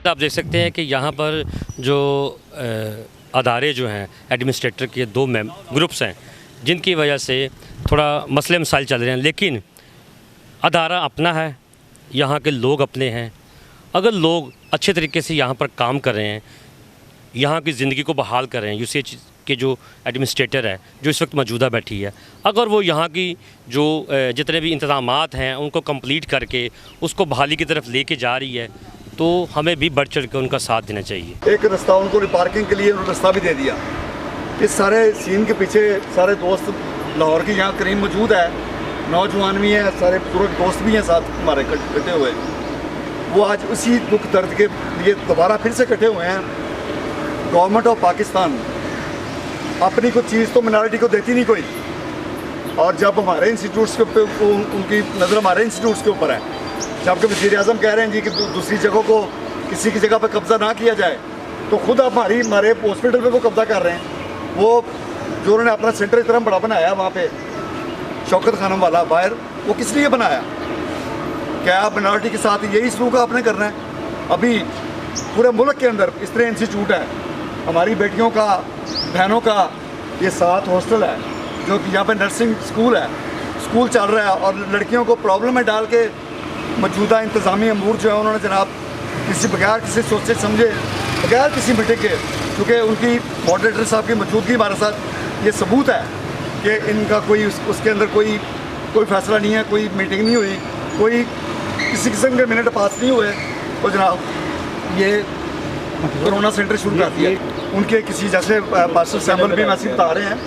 आप देख सकते हैं कि यहाँ पर जो अदारे जो हैं एडमिनिस्ट्रेटर के दो ग्रुप्स हैं जिनकी वजह से थोड़ा मसले मसाइल चल रहे हैं, लेकिन अदारा अपना है, यहाँ के लोग अपने हैं। अगर लोग अच्छे तरीके से यहाँ पर काम कर रहे हैं, यहाँ की ज़िंदगी को बहाल कर रहे हैं, यूसीएच के जो एडमिनिस्ट्रेटर है जो इस वक्त मौजूदा बैठी है, अगर वो यहाँ की जो जितने भी इंतज़ामात हैं उनको कंप्लीट करके उसको बहाली की तरफ लेके जा रही है, तो हमें भी बढ़ चढ़ कर उनका साथ देना चाहिए। एक रास्ता उनको पार्किंग के लिए उन्होंने रास्ता भी दे दिया। इस सारे सीन के पीछे सारे दोस्त लाहौर के यहाँ करीम मौजूद है, नौजवान भी हैं, सारे पूरे दोस्त भी हैं साथ हमारे इकट्ठे हुए। वो आज उसी दुख दर्द के लिए दोबारा फिर से इकट्ठे हुए हैं। गवर्नमेंट ऑफ पाकिस्तान अपनी कोई चीज़ तो मिनॉरिटी को देती नहीं कोई, और जब हमारे इंस्टीट्यूट्स के ऊपर उनकी नज़र हमारे इंस्टीट्यूट्स के ऊपर है, जबकि वज़ीर आज़म कह रहे हैं जी कि दूसरी जगहों को किसी की जगह पर कब्ज़ा ना किया जाए, तो खुद हमारे हॉस्पिटल पे वो कब्ज़ा कर रहे हैं। वो जो उन्होंने अपना सेंटर इतना बड़ा बनाया वहाँ पे शौकत खानम वाला बाहर, वो किस लिए बनाया? क्या मिनॉरिटी के साथ यही सलूक आपने करना है? अभी पूरे मुल्क के अंदर इस तरह इंस्टीट्यूट है, हमारी बेटियों का, बहनों का ये 7 हॉस्टल है, जो कि यहाँ पे नर्सिंग स्कूल है, स्कूल चल रहा है, और लड़कियों को प्रॉब्लम में डाल के मौजूदा इंतज़ामी अमूर जो है उन्होंने जनाब किसी बगैर किसी सोचे समझे, बगैर किसी मीटिंग के, क्योंकि उनकी मॉडरेटर साहब की मौजूदगी हमारे साथ ये सबूत है कि इनका कोई उसके अंदर कोई फैसला नहीं है, कोई मीटिंग नहीं हुई, कोई किसी किस्म के मिनट पास नहीं हुए, तो जनाब ये कोरोना सेंटर शुरू कर दिया। उनके किसी जैसे पास्टर सैमुअल भी मैसेज बता रहे हैं,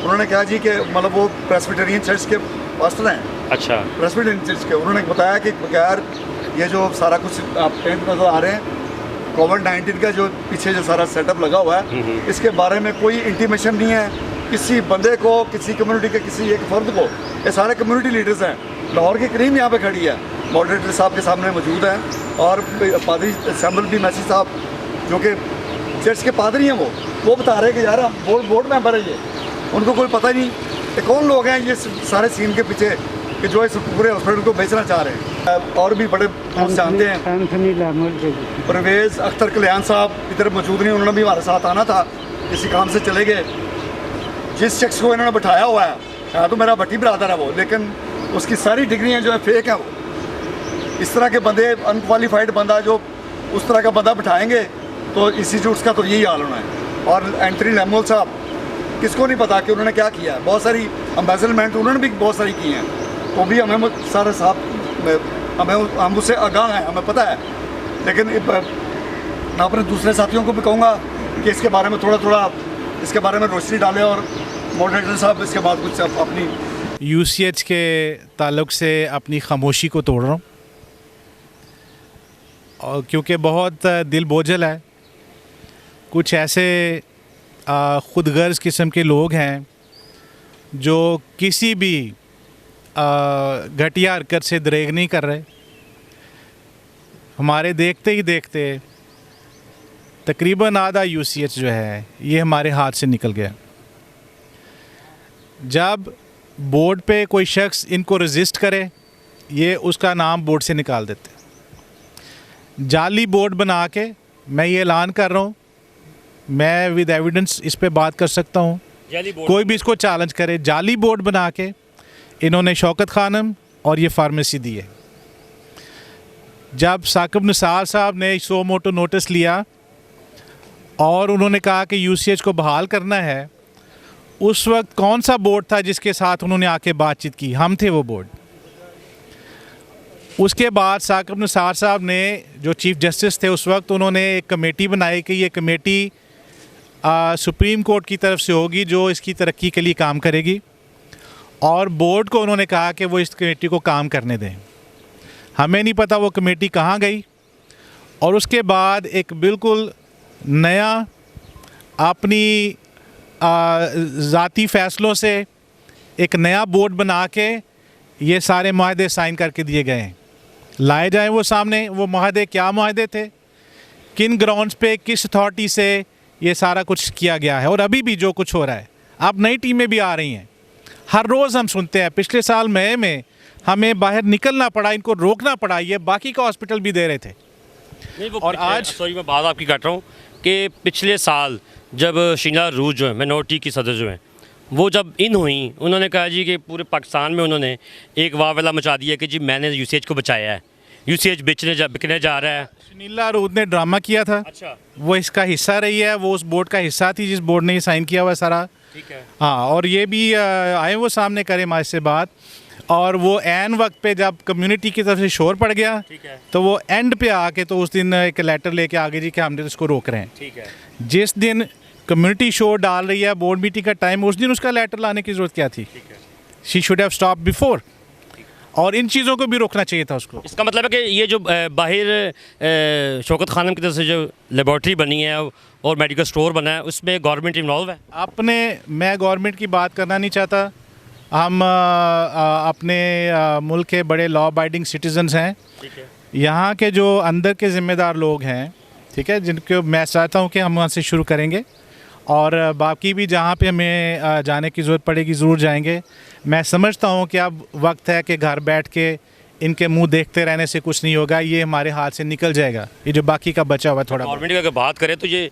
उन्होंने कहा जी कि मतलब वो प्रेस्बिटेरियन चर्च के पास्टर हैं। अच्छा, प्रेस्बिटेरियन चर्च के उन्होंने बताया कि बगैर ये जो सारा कुछ आप टेंट नजर आ रहे हैं, कोविड-19 का जो पीछे जो सारा सेटअप लगा हुआ है, इसके बारे में कोई इंटीमेशन नहीं है किसी बंदे को, किसी कम्युनिटी के किसी एक फ़र्द को। ये सारे कम्युनिटी लीडर्स हैं, लाहौर की करीम यहाँ पे खड़ी है, मॉडरेटर साहब के सामने मौजूद हैं, और पादरी सैमुअल भी मैसी साहब जो कि चर्च के पादरी हैं, वो बता रहे हैं कि यार हम बोर्ड मेंबर है, ये उनको कोई पता नहीं कि कौन लोग हैं ये सारे सीन के पीछे कि जो इस पूरे हॉस्पिटल को बेचना चाह रहे हैं। और भी बड़े दोस्त जानते हैं, परवेज़ अख्तर कल्याण साहब इधर मौजूद नहीं, उन्होंने भी हमारे साथ आना था, किसी काम से चले गए। जिस शख्स को इन्होंने बैठाया हुआ है तो मेरा भट्टी ब्रादर है वो, लेकिन उसकी सारी डिग्रियाँ जो है फेक हैं। वो इस तरह के बंदे, अनक्वालिफाइड बंदा जो उस तरह का बंदा बैठाएंगे तो इंस्टीट्यूट्स का तो यही हाल होना है। और एंथनी लैमुअल साहब, किसको नहीं पता कि उन्होंने क्या किया है, बहुत सारी एम्बेसडमेंट उन्होंने भी बहुत सारी की हैं, तो भी हमें सारे साहब हम उससे आगाह हैं, हमें पता है। लेकिन मैं अपने दूसरे साथियों को भी कहूँगा कि इसके बारे में थोड़ा इसके बारे में रोशनी डालें, और मॉडरेटर साहब इसके बाद कुछ अपनी यूसीएच के ताल्लुक़ से अपनी खामोशी को तोड़ रहा हूँ, और क्योंकि बहुत दिल बोझल है। कुछ ऐसे ख़ुदगर्ज़ किस्म के लोग हैं जो किसी भी घटिया हरकत से दरेग नहीं कर रहे। हमारे देखते ही देखते तकरीबन आधा यूसीएच जो है ये हमारे हाथ से निकल गया। जब बोर्ड पे कोई शख्स इनको रजिस्ट करे, ये उसका नाम बोर्ड से निकाल देते। जाली बोर्ड बना के, मैं ये ऐलान कर रहा हूँ, मैं विद एविडेंस इस पे बात कर सकता हूँ, कोई भी इसको चैलेंज करे, जाली बोर्ड बना के इन्होंने शौकत खानम और ये फार्मेसी दी है। जब साकिब निसार साहब ने सो मोटो नोटिस लिया और उन्होंने कहा कि यूसीएच को बहाल करना है, उस वक्त कौन सा बोर्ड था जिसके साथ उन्होंने आके बातचीत की? हम थे वो बोर्ड। उसके बाद साकिब निसार साहब ने, जो चीफ जस्टिस थे उस वक्त, उन्होंने एक कमेटी बनाई कि ये कमेटी सुप्रीम कोर्ट की तरफ से होगी जो इसकी तरक्की के लिए काम करेगी, और बोर्ड को उन्होंने कहा कि वो इस कमेटी को काम करने दें। हमें नहीं पता वो कमेटी कहाँ गई, और उसके बाद एक बिल्कुल नया अपनी ज़ाती फ़ैसलों से एक नया बोर्ड बना के ये सारे माहदे साइन करके दिए गए हैं। लाए जाएं वो सामने, वो माहदे क्या माहदे थे, किन ग्राउंड्स पे, किस अथॉरिटी से ये सारा कुछ किया गया है, और अभी भी जो कुछ हो रहा है। अब नई टीमें भी आ रही हैं, हर रोज़ हम सुनते हैं। पिछले साल मई में हमें बाहर निकलना पड़ा, इनको रोकना पड़ा, ये बाकी का हॉस्पिटल भी दे रहे थे। नहीं वो और आज सॉरी मैं बात आपकी काट रहा हूँ कि पिछले साल जब शीला रूज जो है मिनोरिटी की सदर जो हैं वो जब इन हुई उन्होंने कहा जी कि पूरे पाकिस्तान में उन्होंने एक वावेला मचा दिया कि जी मैंने यूसीएच को बचाया है, यूसीएच बिकने जा रहा है। शीला रूद ने ड्रामा किया था, अच्छा वो इसका हिस्सा रही है, वो उस बोर्ड का हिस्सा थी जिस बोर्ड ने ये साइन किया हुआ है सारा। ठीक है। हाँ, और ये भी आए वो सामने करे हमारे से बात, और वो एन वक्त पे जब कम्युनिटी की तरफ से शोर पड़ गया ठीक है। तो वो एंड पे आके तो उस दिन एक लेटर लेके आगे जी कि हमने तो इसको रोक रहे हैं। ठीक है। जिस दिन कम्युनिटी शोर डाल रही है, बोर्ड मीटिंग का टाइम, उस दिन उसका लेटर लाने की ज़रूरत क्या थी? ठीक है। She should have stop before. और इन चीज़ों को भी रोकना चाहिए था उसको। इसका मतलब है कि ये जो बाहर शौकत खानम की तरफ से जो लेबॉर्ट्री बनी है और मेडिकल स्टोर बना है उसमें गवर्नमेंट इन्वॉल्व है? मैं गवर्नमेंट की बात करना नहीं चाहता। हम अपने मुल्क के बड़े लॉ अबाइडिंग सिटीजन्स हैं। ठीक है। यहाँ के जो अंदर के ज़िम्मेदार लोग हैं, ठीक है, जिनको मैं चाहता हूँ कि हम वहाँ से शुरू करेंगे, और बाकी भी जहाँ पे हमें जाने की ज़रूरत पड़ेगी ज़रूर जाएंगे। मैं समझता हूँ कि अब वक्त है कि घर बैठ के इनके मुंह देखते रहने से कुछ नहीं होगा, ये हमारे हाथ से निकल जाएगा, ये जो बाकी का बचा हुआ थोड़ा। गवर्नमेंट की अगर बात करें तो ये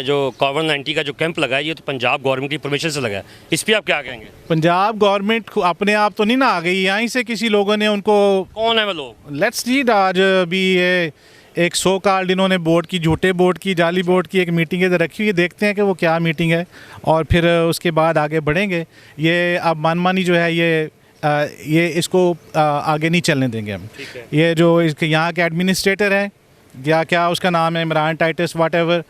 जो कोविड-19 का जो कैंप लगा है ये तो पंजाब गवर्नमेंट की परमिशन से लगा है, इस पर आप क्या कहेंगे? पंजाब गवर्नमेंट अपने आप तो नहीं ना आ गई, यहीं से किसी लोगों ने उनको, कौन है वो लोग? लेट्स सी, आज भी ये एक सो कॉल्ड इन्होंने बोर्ड की, झूठे बोर्ड की, जाली बोर्ड की एक मीटिंग इधर रखी हुई है, देखते हैं कि वो क्या मीटिंग है और फिर उसके बाद आगे बढ़ेंगे। ये अब मनमानी जो है ये इसको आगे नहीं चलने देंगे हम। ये जो इसके यहाँ के एडमिनिस्ट्रेटर हैं, या क्या उसका नाम है, इमरान टाइटस व्हाटएवर,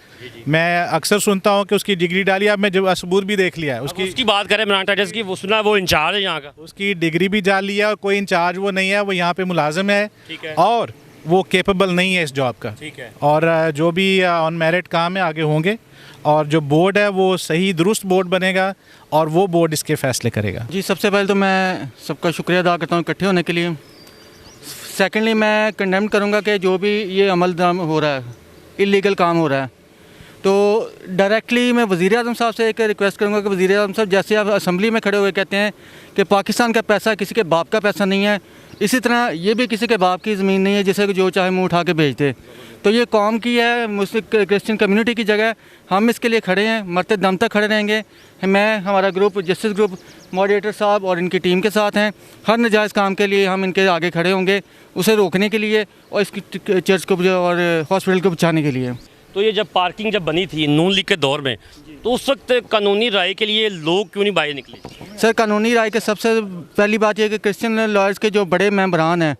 मैं अक्सर सुनता हूँ कि उसकी डिग्री डाली। अब मैं जो सबूत भी देख लिया है उसकी बात करें इमरान टाइटस की, वो सुना वो इंचार्ज है यहाँ का, उसकी डिग्री भी डाल लिया, और कोई इंचार्ज वो नहीं है, वो यहाँ पे मुलाजिम है। ठीक है। और वो केपेबल नहीं है इस जॉब का। ठीक है। और जो भी ऑन मेरिट काम है आगे होंगे, और जो बोर्ड है वो सही दुरुस्त बोर्ड बनेगा, और वो बोर्ड इसके फैसले करेगा। जी, सबसे पहले तो मैं सबका शुक्रिया अदा करता हूँ इकट्ठे होने के लिए। सेकेंडली मैं कंडेम करूँगा कि जो भी ये अमल दरामद हो रहा है, इलीगल काम हो रहा है, तो डायरेक्टली मैं वज़ीर-ए-आज़म साहब से एक रिक्वेस्ट करूँगा कि वज़ीर-ए-आज़म साहब, जैसे आप असम्बली में खड़े हुए कहते हैं कि पाकिस्तान का पैसा किसी के बाप का पैसा नहीं है, इसी तरह ये भी किसी के बाप की ज़मीन नहीं है जिसे जो चाहे मुँह उठा के भेज दे। तो ये कौम की है, मुस्लिम क्रिश्चियन कम्युनिटी की जगह, हम इसके लिए खड़े हैं, मरते दम तक खड़े रहेंगे। मैं, हमारा ग्रुप, जस्टिस ग्रुप, मॉडरेटर साहब और इनकी टीम के साथ हैं। हर नाजायज़ काम के लिए हम इनके आगे खड़े होंगे, उसे रोकने के लिए और इसकी चर्च को और हॉस्पिटल को बचाने के लिए। तो ये जब पार्किंग जब बनी थी नून लीग के दौर में, तो उस वक्त कानूनी राय के लिए लोग क्यों नहीं बाहर निकले? सर, कानूनी राय के सबसे पहली बात यह कि क्रिश्चियन लॉयर्स के जो बड़े मेंबरान हैं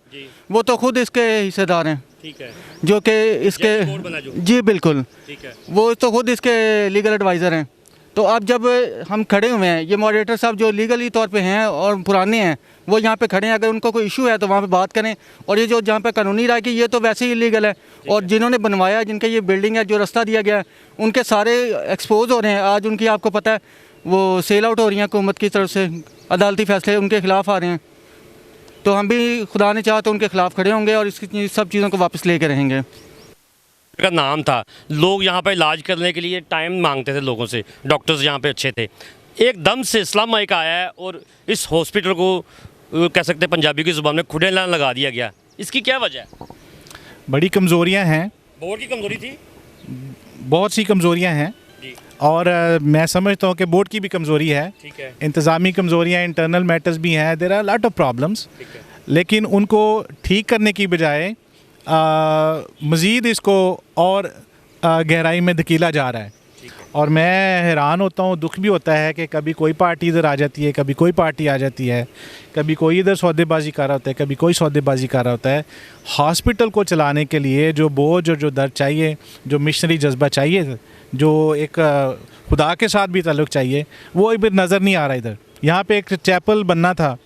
वो तो खुद इसके हिस्सेदार हैं। ठीक है। जो कि इसके, जी बिल्कुल, ठीक है, वो तो खुद इसके लीगल एडवाइज़र हैं। तो अब जब हम खड़े हुए हैं, ये मॉडरेटर साहब जो लीगली तौर पे हैं और पुराने हैं, वो यहाँ पे खड़े हैं, अगर उनको कोई इशू है तो वहाँ पे बात करें। और ये जो जहाँ पे कानूनी राय की, ये तो वैसे ही इलीगल है, और जिन्होंने बनवाया, जिनका ये बिल्डिंग है, जो रास्ता दिया गया है, उनके सारे एक्सपोज हो रहे हैं। आज उनकी, आपको पता है, वो सेल आउट हो रही हैं हुकूमत की तरफ से, अदालती फैसले उनके ख़िलाफ़ आ रहे हैं। तो हम भी खुदा ने चाहा तो उनके ख़िलाफ़ खड़े होंगे और इसकी सब चीज़ों को वापस लेके रहेंगे। का नाम था, लोग यहाँ पर इलाज करने के लिए टाइम मांगते थे लोगों से, डॉक्टर्स यहाँ पे अच्छे थे। एकदम से इस्लाम एक आया है और इस हॉस्पिटल को कह सकते हैं पंजाबी की ज़ुबान में खुडे लान लगा दिया गया। इसकी क्या वजह है? बड़ी कमज़ोरियाँ हैं, बोर्ड की कमज़ोरी थी, बहुत सी कमज़ोरियाँ हैं, और मैं समझता हूँ कि बोर्ड की भी कमज़ोरी है। ठीक है। इंतज़ामी कमज़ोरियाँ, इंटरनल मैटर्स भी हैं, there are lot of problems. लेकिन उनको ठीक करने की बजाय मज़ीद इसको और गहराई में धकेला जा रहा है। और मैं हैरान होता हूँ, दुख भी होता है कि कभी कोई पार्टी इधर आ जाती है, कभी कोई पार्टी आ जाती है, कभी कोई इधर सौदेबाजी कर रहा होता है, कभी कोई सौदेबाजी कर रहा होता है। हॉस्पिटल को चलाने के लिए जो बोझ और जो दर्द चाहिए, जो मिशनरी जज्बा चाहिए, जो एक खुदा के साथ भी ताल्लुक़ चाहिए, वो इधर नज़र नहीं आ रहा। इधर यहाँ पे एक चैपल बनना था,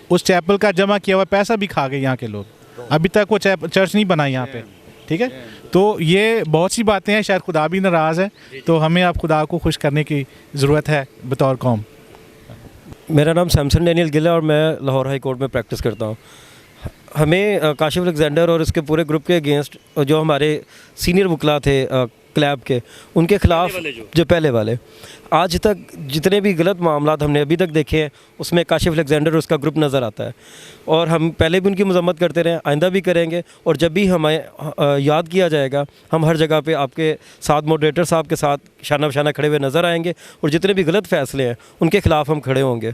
उस चैपल का जमा किया हुआ पैसा भी खा गए यहाँ के लोग, अभी तक वो चर्च नहीं बना यहाँ पे। ठीक है, तो ये बहुत सी बातें हैं, शायद खुदा भी नाराज़ है, तो हमें अब खुदा को खुश करने की ज़रूरत है बतौर कौम। मेरा नाम सैमसन डैनियल गिल है और मैं लाहौर हाई कोर्ट में प्रैक्टिस करता हूँ। हमें काशिफ अलेक्जेंडर और इसके पूरे ग्रुप के अगेंस्ट जो हमारे सीनियर वकला थे, क्लैब के, उनके खिलाफ वाले जो पहले वाले, आज तक जितने भी गलत मामला हमने अभी तक देखे हैं उसमें काशिफ अलेक्जेंडर और उसका ग्रुप नज़र आता है। और हम पहले भी उनकी मजम्मत करते रहे, आइंदा भी करेंगे। और जब भी हमें याद किया जाएगा हम हर जगह पे आपके साथ मॉडरेटर साहब के साथ शाना बशाना खड़े हुए नज़र आएंगे। और जितने भी गलत फ़ैसले हैं उनके ख़िलाफ़ हम खड़े होंगे,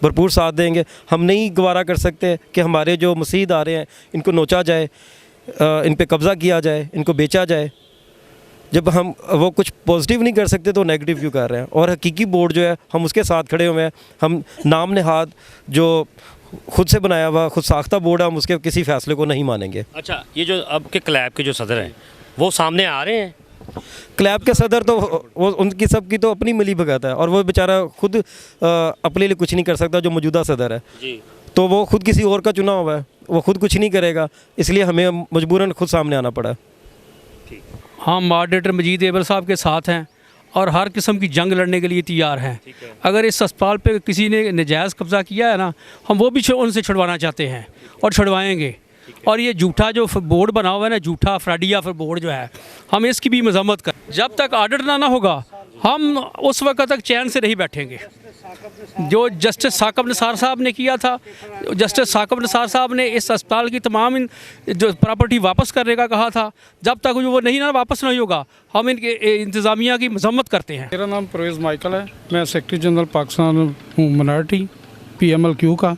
भरपूर साथ देंगे। हम नहीं गवारा कर सकते कि हमारे जो मसीद आ रहे हैं इनको नोचा जाए, इन पे कब्ज़ा किया जाए, इनको बेचा जाए। जब हम वो कुछ पॉजिटिव नहीं कर सकते तो नेगेटिव क्यों कर रहे हैं। और हकीकी बोर्ड जो है हम उसके साथ खड़े हुए हैं। हम नाम नहाद जो खुद से बनाया हुआ खुद साख्ता बोर्ड है, हम उसके किसी फ़ैसले को नहीं मानेंगे। अच्छा, ये जो अब के क्लैब के जो सदर हैं वो सामने आ रहे हैं? क्लैब के सदर तो वो उनकी सब की तो अपनी मिली भगत है और वो बेचारा खुद अपने लिए कुछ नहीं कर सकता जो मौजूदा सदर है जी। तो वो खुद किसी और का चुना हुआ है, वो खुद कुछ नहीं करेगा, इसलिए हमें मजबूरन खुद सामने आना पड़ा। हम मॉडरेटर मजीद एबल साहब के साथ हैं और हर किस्म की जंग लड़ने के लिए तैयार हैं। अगर इस अस्पताल पे किसी ने नजायज़ कब्ज़ा किया है ना, हम वो भी उनसे छुड़वाना चाहते हैं और छुड़वाएंगे। और ये झूठा जो बोर्ड बना हुआ है ना, झूठा फ्राडिया बोर्ड जो है, हम इसकी भी मजम्मत कर। जब तक ऑर्डर ना होगा हम उस वक्त तक चैन से नहीं बैठेंगे। जो जस्टिस साकब निसार साहब ने किया था, जस्टिस साकब निसार साहब ने इस अस्पताल की तमाम जो प्रॉपर्टी वापस करने का कहा था, जब तक वो नहीं ना वापस नहीं होगा हम इनके इंतज़ामिया की मजम्मत करते हैं। मेरा नाम परवेज़ माइकल है, मैं सेक्रेटरी जनरल पाकिस्तान हूँ मिनॉरिटी PMLQ का।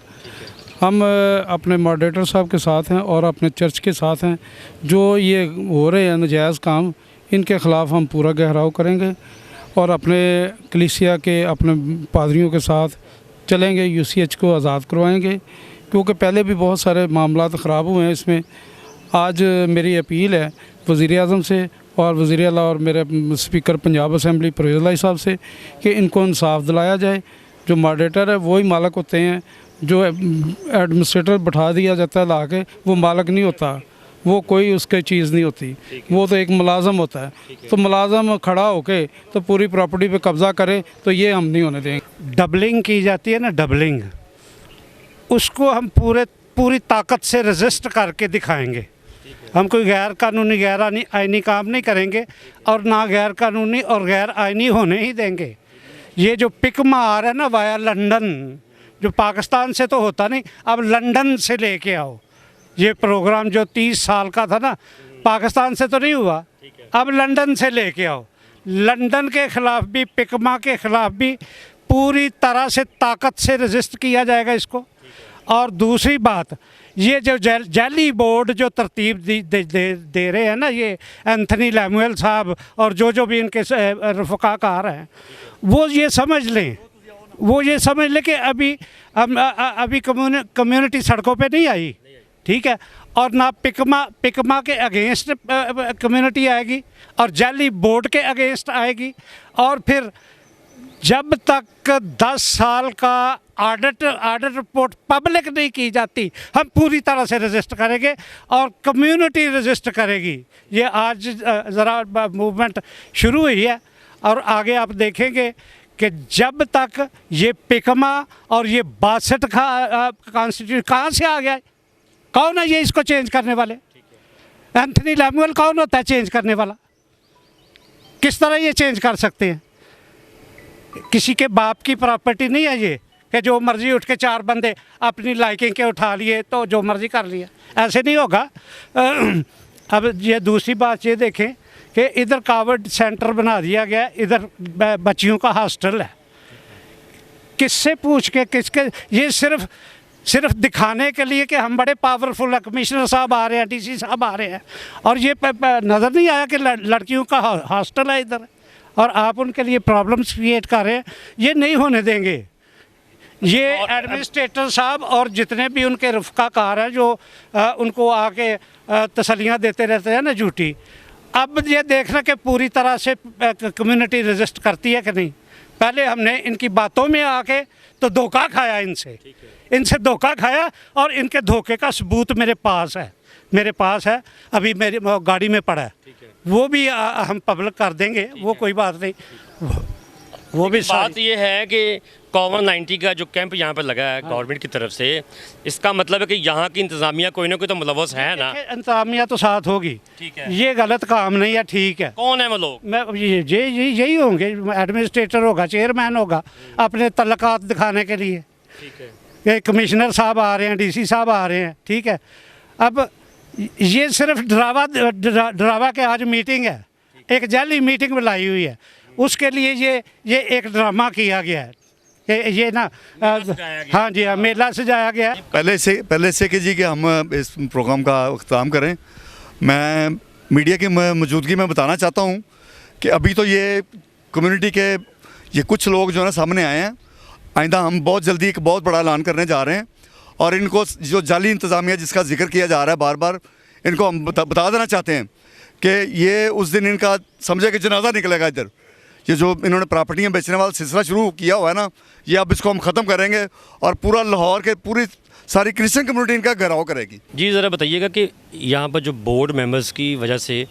हम अपने मॉडरेटर साहब के साथ हैं और अपने चर्च के साथ हैं। जो ये हो रहे हैं नजायज़ काम, इनके ख़िलाफ़ हम पूरा गहराव करेंगे और अपने कलीसिया के अपने पादरियों के साथ चलेंगे, UCH को आज़ाद करवाएंगे, क्योंकि पहले भी बहुत सारे मामलात ख़राब हुए हैं इसमें। आज मेरी अपील है वज़ीर-ए-आज़म से और वज़ीर आला और मेरे स्पीकर पंजाब असम्बली परवेज़ लाई साहब से कि इनको इंसाफ दिलाया जाए। जो मॉडरेटर है वही मालक होते हैं, जो एडमिनिस्ट्रेटर बैठा दिया जाता है ला के, वो मालक नहीं होता, वो कोई उसकी चीज़ नहीं होती, वो तो एक मुलाजम होता है। तो मुलाजम खड़ा होके तो पूरी प्रॉपर्टी पे कब्ज़ा करे, तो ये हम नहीं होने देंगे। डबलिंग की जाती है ना, डबलिंग, उसको हम पूरी ताकत से रजिस्ट करके दिखाएंगे। हम कोई गैर कानूनी गैर आइनी काम नहीं करेंगे और ना गैर कानूनी और गैर आइनी होने ही देंगे। ये जो पिकमा आ रहा है ना वाया लंदन, जो पाकिस्तान से तो होता नहीं, अब लंदन से लेके आओ। ये प्रोग्राम जो 30 साल का था ना, पाकिस्तान से तो नहीं हुआ, अब लंदन से लेके आओ। लंदन के ख़िलाफ़ भी, पिकमा के ख़िलाफ़ भी पूरी तरह से ताकत से रजिस्ट किया जाएगा इसको। और दूसरी बात, ये जो जैली बोर्ड जो तरतीब दे रहे हैं ना, ये एंथनी लैमुएल साहब और जो भी इनके रफ़क़ाकार हैं, वो ये समझ लें कि अभी कम्युनिटी सड़कों पे नहीं आई, ठीक है, और ना पिकमा के अगेंस्ट कम्युनिटी आएगी और जैली बोर्ड के अगेंस्ट आएगी। और फिर जब तक 10 साल का ऑडिट रिपोर्ट पब्लिक नहीं की जाती, हम पूरी तरह से रजिस्ट करेंगे और कम्युनिटी रजिस्ट करेगी। ये आज ज़रा मूवमेंट शुरू हुई है और आगे आप देखेंगे कि जब तक ये पिकमा और ये 62 का कॉन्स्टिट्यूशन कहाँ से आ गया है, कौन है ये इसको चेंज करने वाले? एंथनी लैमुएल कौन होता है चेंज करने वाला? किस तरह ये चेंज कर सकते हैं? किसी के बाप की प्रॉपर्टी नहीं है ये कि जो मर्ज़ी उठ के 4 बंदे अपनी लाइकिंग के उठा लिए तो जो मर्ज़ी कर लिया, ऐसे नहीं होगा। अब ये दूसरी बात ये देखें कि इधर कावड़ सेंटर बना दिया गया, इधर बच्चियों का हॉस्टल है। किससे पूछ के ये सिर्फ दिखाने के लिए कि हम बड़े पावरफुल है, कमिश्नर साहब आ रहे हैं, DC साहब आ रहे हैं, और ये नज़र नहीं आया कि लड़कियों का हॉस्टल है इधर, और आप उनके लिए प्रॉब्लम्स क्रिएट कर रहे हैं। ये नहीं होने देंगे। ये एडमिनिस्ट्रेटर साहब और जितने भी उनके रफ़क़ाकार हैं जो उनको आके तसल्लियाँ देते रहते हैं ना झूठी, अब ये देखना कि पूरी तरह से कम्युनिटी रजिस्ट करती है कि नहीं। पहले हमने इनकी बातों में आके तो धोखा खाया, इनसे धोखा खाया और इनके धोखे का सबूत मेरे पास है, अभी मेरी गाड़ी में पड़ा है, वो भी हम पब्लिक कर देंगे, वो कोई बात नहीं। वो भी बात ये है कि कोविड-19 का जो कैंप यहाँ पर लगा है गवर्नमेंट की तरफ से, इसका मतलब है कि यहाँ की इंतज़ामिया कोई ना कोई तो मुलव्वस है ना। इंतजामिया तो साथ होगी, ठीक है। ये गलत काम नहीं है, ठीक है। कौन है वो लोग? मैं यही होंगे, एडमिनिस्ट्रेटर होगा, चेयरमैन होगा, अपने तल्लकात दिखाने के लिए। ठीक है। ये कमिश्नर साहब आ रहे हैं, डीसी साहब आ रहे हैं, ठीक है। अब ये सिर्फ डरावा के आज मीटिंग है, एक जाली मीटिंग बुलाई हुई है, उसके लिए ये एक ड्रामा किया गया है। ये ना हाँ जी हाँ, मेला सजाया गया है। पहले से कि जी कि हम इस प्रोग्राम का अख्ताम करें, मैं मीडिया की मौजूदगी में बताना चाहता हूँ कि अभी तो ये कम्युनिटी के ये कुछ लोग जो है ना सामने आए हैं। आइंदा हम बहुत जल्दी एक बहुत बड़ा ऐलान करने जा रहे हैं और इनको जो जाली इंतज़ामिया जिसका जिक्र किया जा रहा है बार बार, इनको हम बता देना चाहते हैं कि ये उस दिन इनका समझे कि जनाजा निकलेगा इधर। ये जो इन्होंने प्रॉपर्टियाँ बेचने वाला सिलसिला शुरू किया हुआ है ना, ये अब इसको हम ख़त्म करेंगे और पूरा लाहौर के पूरी सारी क्रिश्चियन कम्युनिटी इनका घेराव करेगी। जी ज़रा बताइएगा कि यहाँ पर जो बोर्ड मेंबर्स की वजह से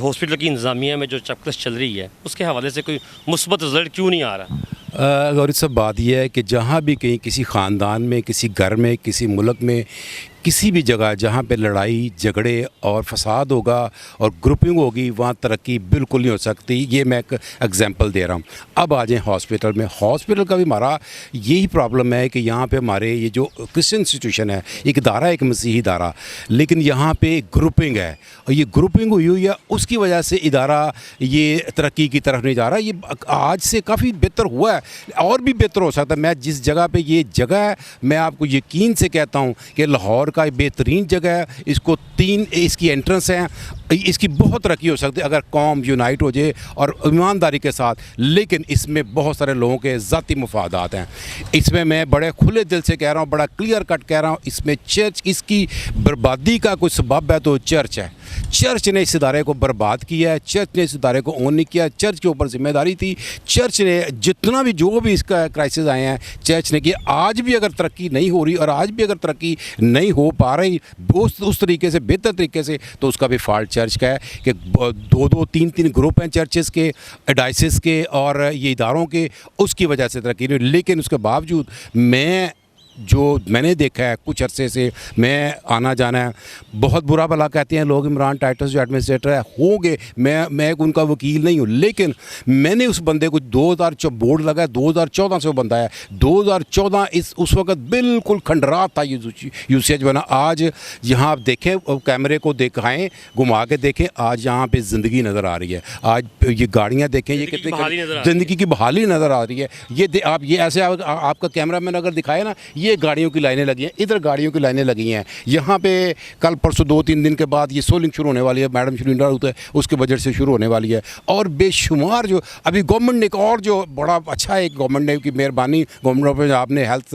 हॉस्पिटल की इंतज़ामिया में जो चपकस चल रही है, उसके हवाले से कोई मुस्बत रिजल्ट क्यों नहीं आ रहा? गौरी साहब, बात यह है कि जहाँ भी कहीं किसी ख़ानदान में, किसी घर में, किसी मुल्क में, किसी भी जगह जहाँ पे लड़ाई झगड़े और फसाद होगा और ग्रुपिंग होगी, वहाँ तरक्की बिल्कुल नहीं हो सकती। ये मैं एक एग्जांपल दे रहा हूँ। अब आ जाएँ हॉस्पिटल में। हॉस्पिटल का भी हमारा यही प्रॉब्लम है कि यहाँ पे हमारे ये जो क्रिश्चियन इंस्टीट्यूशन है, एक इदारा, एक मसीही इदारा, लेकिन यहाँ पे ग्रुपिंग है और ये ग्रुपिंग हुई है, उसकी वजह से इदारा ये तरक्की की तरफ नहीं जा रहा। ये आज से काफ़ी बेहतर हुआ है और भी बेहतर हो सकता है। मैं जिस जगह पे ये जगह है, मैं आपको यकीन से कहता हूँ कि लाहौर का बेहतरीन जगह है। इसको 3 इसकी एंट्रेंस हैं, इसकी बहुत तरक्की हो सकती है अगर कौम यूनाइट हो जाए और ईमानदारी के साथ। लेकिन इसमें बहुत सारे लोगों के ज़ाती मुफादात हैं। इसमें मैं बड़े खुले दिल से कह रहा हूँ, बड़ा क्लियर कट कह रहा हूँ, इसमें चर्च, इसकी बर्बादी का कोई सबब है तो चर्च है। चर्च ने इस इदारे को बर्बाद किया है, चर्च ने इस इदारे को ओन नहीं किया। चर्च के ऊपर जिम्मेदारी थी। चर्च ने जितना भी जो भी इसका क्राइसिस आए हैं, चर्च ने किया। आज भी अगर तरक्की नहीं हो रही और आज भी अगर तरक्की नहीं हो पा रही उस तरीके से, बेहतर तरीके से, तो उसका भी फॉल्ट चर्च का है कि 2-2, 3-3 ग्रुप हैं चर्चेस के, डायसिस के और ये इदारों के, उसकी वजह से तरक्की नहीं। लेकिन उसके बावजूद जो मैंने देखा है कुछ अरसे से, मैं आना जाना है, बहुत बुरा भला कहते हैं लोग इमरान टाइटस जो एडमिनिस्ट्रेटर है होंगे, मैं उनका वकील नहीं हूँ, लेकिन मैंने उस बंदे को 2014 बोर्ड लगा, 2014 से वो बंदा है। 2014 उस वक्त बिल्कुल खंडरात था यूसेज बना। आज यहाँ आप देखें, कैमरे को दिखाएं, घुमा के देखें, आज यहाँ पे ज़िंदगी नज़र आ रही है। आज ये गाड़ियाँ देखें, ये कितनी ज़िंदगी की बहाली नज़र आ रही है। ये आप ये ऐसे आपका कैमरा मैन अगर दिखाए ना, ये गाड़ियों की लाइनें लगी हैं, इधर गाड़ियों की लाइनें लगी हैं। यहाँ पे कल परसों 2-3 दिन के बाद ये सोलिंग शुरू होने वाली है। मैडम शुरू होता है, उसके बजट से शुरू होने वाली है। और बेशुमार जो अभी गवर्नमेंट ने एक और जो बड़ा अच्छा है, गवर्नमेंट ने की मेहरबानी, गवर्नमेंट ऑफ आपने हेल्थ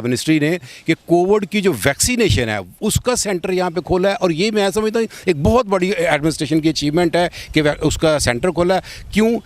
मिनिस्ट्री ने कि कोविड की जो वैक्सीनेशन है उसका सेंटर यहाँ पे खोला है। और ये मैं समझता हूँ एक बहुत बड़ी एडमिनिस्ट्रेशन की अचीवमेंट है कि उसका सेंटर खोला है। क्यों?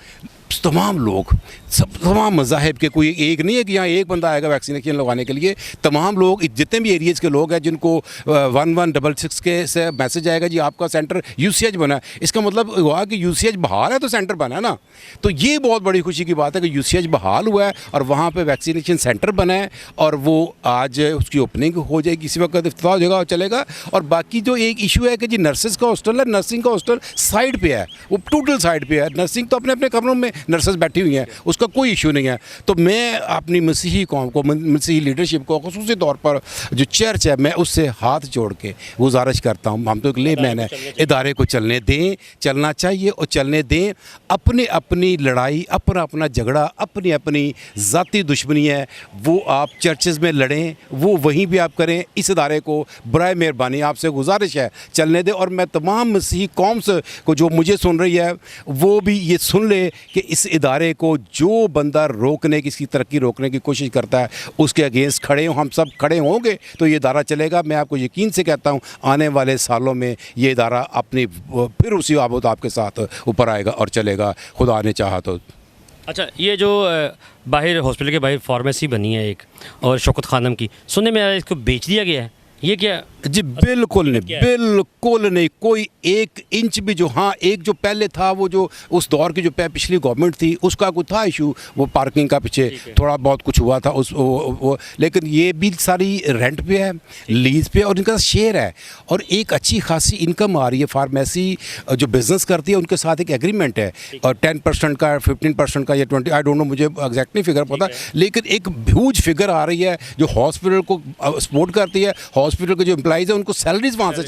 तमाम लोग, तमाम मज़ाहिब के, कोई एक नहीं है कि यहाँ एक बंदा आएगा वैक्सीनेशन लगवाने के लिए। तमाम लोग, जितने भी एरियाज़ के लोग हैं जिनको 1166 के से मैसेज आएगा जी आपका सेंटर यूसीएच बना है, इसका मतलब हुआ कि यूसीएच बहाल है तो सेंटर बना है ना। तो ये बहुत बड़ी खुशी की बात है कि यूसीएच बहाल हुआ है और वहाँ पर वैक्सीनेशन सेंटर बना है और वो आज उसकी ओपनिंग हो जाएगी, इसी वक्त इफ्तिताह हो जाएगा और चलेगा। और बाकी जो एक इशू है कि जी नर्सेज़ का हॉस्टल है, नर्सिंग का हॉस्टल साइड पर है, वो टोटल साइड पर है। नर्सिंग तो अपने अपने कमरों में नर्सेज बैठी हुई हैं, उसका कोई इशू नहीं है। तो मैं अपनी मसीही कौम को, मसीही लीडरशिप को, खुसूसी तौर पर जो चर्च है, मैं उससे हाथ जोड़ के गुजारिश करता हूँ, हम तो एक ले मैन है, इदारे को चलने दें, चलना चाहिए और चलने दें। अपनी अपनी लड़ाई, अपना अपना झगड़ा, अपनी अपनी ज़ाती दुश्मनी है, वो आप चर्चेज़ में लड़ें, वो वहीं भी आप करें। इस इदारे को बराए मेहरबानी आपसे गुजारिश है चलने दें। और मैं तमाम मसीही कौम को जो मुझे सुन रही है वो भी ये सुन ले कि इस इदारे को जो बंदा रोकने की, इसकी तरक्की रोकने की कोशिश करता है, उसके अगेंस्ट खड़े हों, हम सब खड़े होंगे तो ये इदारा चलेगा। मैं आपको यकीन से कहता हूँ आने वाले सालों में ये इदारा अपनी फिर उसी आबोताब के साथ ऊपर आएगा और चलेगा, खुदा ने चाहा तो। अच्छा, ये जो बाहर हॉस्पिटल के बाहर फार्मेसी बनी है एक, और शौकत खानम की, सुनने में आया इसको बेच दिया गया है, ये क्या जी बिल्कुल नहीं, बिल्कुल नहीं, कोई 1 इंच भी जो, हाँ एक जो पहले था वो जो उस दौर की जो पिछली गवर्नमेंट थी उसका कुछ था इशू, वो पार्किंग का पीछे थोड़ा बहुत कुछ हुआ था उस वो, लेकिन ये भी सारी रेंट पे है, लीज पे, और इनका शेयर है और एक अच्छी खासी इनकम आ रही है। फार्मेसी जो बिज़नेस करती है उनके साथ एक एग्रीमेंट है और 10% का 15% का या 20, आई डोंट नो, मुझे एग्जैक्टली फिगर पता, लेकिन एक ह्यूज फिगर आ रही है जो हॉस्पिटल को सपोर्ट करती है। हॉस्पिटल के जो एम्प्लॉइज़ है उनको सैलरीज वहाँ से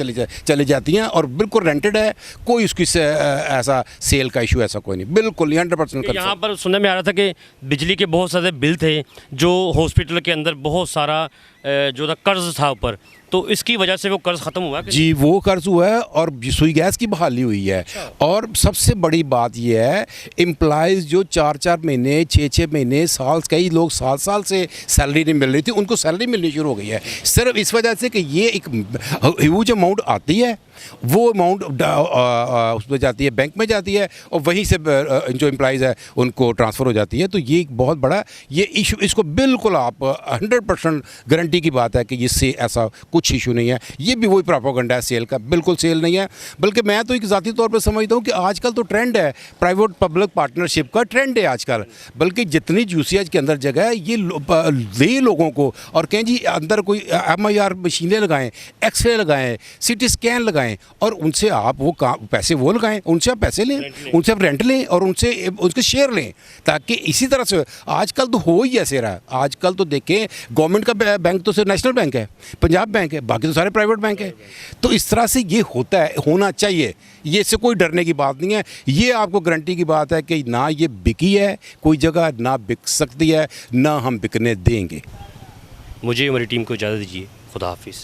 चली जाती हैं और बिल्कुल रेंटेड है, कोई उसकी ऐसा सेल का इशू ऐसा कोई नहीं, बिल्कुल 100%। यहाँ पर सुनने में आ रहा था कि बिजली के बहुत सारे बिल थे जो हॉस्पिटल के अंदर बहुत सारा जो था कर्ज था ऊपर, तो इसकी वजह से वो कर्ज ख़त्म हुआ कि? जी वो कर्ज हुआ है और सुई गैस की बहाली हुई है। और सबसे बड़ी बात यह है, एम्प्लॉयज़ जो 4-4 महीने 6-6 महीने साल, कई लोग साल से सैलरी नहीं मिल रही थी, उनको सैलरी मिलनी शुरू हो गई है सिर्फ इस वजह से कि ये एक ह्यूज अमाउंट आती है, वो अमाउंट उसमें जाती है, बैंक में जाती है और वहीं से जो एम्प्लॉयज़ है उनको ट्रांसफ़र हो जाती है। तो ये एक बहुत बड़ा ये इशू, इसको बिल्कुल आप 100% गारंटी की बात है कि इससे ऐसा कुछ इशू नहीं है। ये भी वही प्रोपेगेंडा है सेल का, बिल्कुल सेल नहीं है। बल्कि मैं तो एक ज़ाती तौर पर समझता हूँ कि आजकल तो ट्रेंड है, प्राइवेट पब्लिक पार्टनरशिप का ट्रेंड है आजकल। बल्कि जितनी यूसीएच के अंदर जगह है ये दे लोगों को, और कहें जी अंदर कोई MIR मशीनें लगाएं, एक्सरे लगाएं, CT स्कैन लगाएं और उनसे आप वो पैसे वो लगाएं, उनसे आप पैसे लें, उनसे आप रेंट लें और उनसे उसके शेयर लें, ताकि इसी तरह से आजकल तो हो ही ऐसे रहा। आजकल तो देखें गवर्नमेंट का बैंक तो सिर्फ नेशनल बैंक है, पंजाब बैंक है, बाकी तो सारे प्राइवेट बैंक है। तो इस तरह से ये होता है, होना चाहिए, ये इससे कोई डरने की बात नहीं है। ये आपको गारंटी की बात है कि ना ये बिकी है कोई जगह, ना बिक सकती है, ना हम बिकने देंगे। मुझे हमारी टीम को इजाज़त दीजिए, खुदा हाफिज़।